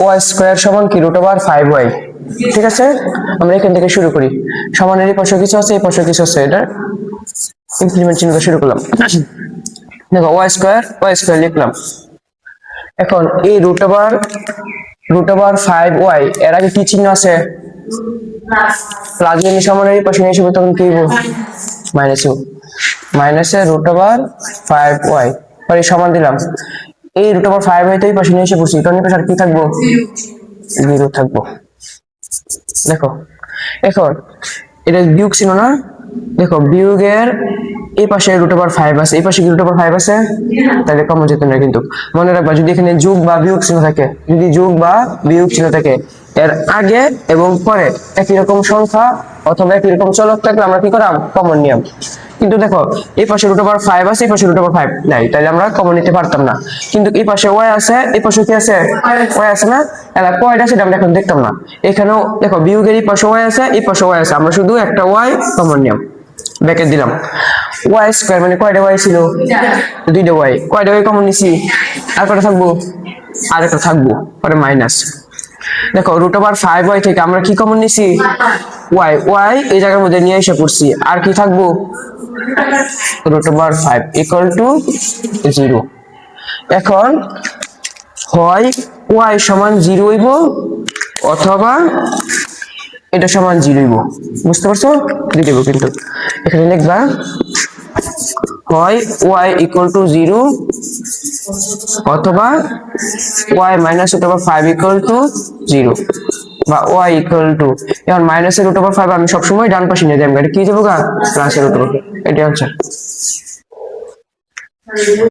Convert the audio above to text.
Y square সমান কি root over 5y। ঠিক আছে, আমরা এখান থেকে শুরু করি। সমানের এই পাশে কিছু আছে, এই পাশে কিছু আছে, এটা ইনক্রিমেন্ট চিহ্ন শুরু করলাম। দেখো ওয়াই স্কোয়ার লিখলাম। এখন এই রুট ওভার 5y এর আগে কি চিহ্ন আছে? প্লাস। যদি সমানের এই পাশে হিসেবে তখন কি হইব? মাইনাস ইউ, মাইনাসে রুট ওভার 5y পরে সমান দিলাম। এই রুট ওভার 5y তো এই পাশে নিয়ে এসে বসি, তখন এই পাশে আর কি থাকবো? 0 থাকবো। দেখো এখন এটা বিয়োগ ছিল না, দেখো বিয়োগের এই পাশে রুট ওভার 5 আছে, এই পাশে কি রুট ওভার 5 আছে? তাহলে কমন যেত না। কিন্তু মনে রাখবা যদি এখানে যোগ বা বিয়োগ চিহ্ন থাকে, যদি যোগ বা বিয়োগ চিহ্ন থাকে এর আগে এবং পরে একই রকম সংখ্যা অথবা একই রকম চলক থাকলে আমরা কি করাম? কমন নিয়ম। কিন্তু দেখো এই পাশে রুট ওভার 5 আছে, এই পাশে রুট ওভার 5 নাই, তাহলে আমরা কমন নিতে পারতাম না। কিন্তু এই পাশে y আছে, এই পাশে কি আছে? y আছে না? এলা কয়টা সেটা আমরা এখন দেখতাম না। এখানেও দেখো বিয়োগের এই পাশে y আছে, এই পাশে y আছে, আমরা শুধু একটা y কমন নিয়ম ব্র্যাকেট দিলাম। y স্কয়ার মানে কয়টা y ছিল? দুইটা y। কয়টা y কমন নিছি? আর কয়টা থাকবো? আর একটা থাকবো, পরে মাইনাস। দেখো রুট ওভার 5y থেকে আমরা কি কমন নিছি? y এই জায়গার মধ্যে নিয়ে এসে পড়ছি, আর কি থাকবো? Root over 5 equal to 0। এখন হয় y সমান 0 হইব অথবা এটা সমান 0 হইব। বুঝতে পারছো? দিয়ে দেব কিন্তু এখানে লিখবা হয় y ইকুয়াল টু 0 অথবা y minus root over 5 equal to 0 বা y ইকুয়াল টু, এখন মাইনাসের রুট ওভার 5 আমি সবসময় ডান পাশে নিয়ে যাবো, এটা কি যাবো গা? প্লাসের রুট ওভার। এটা হচ্ছে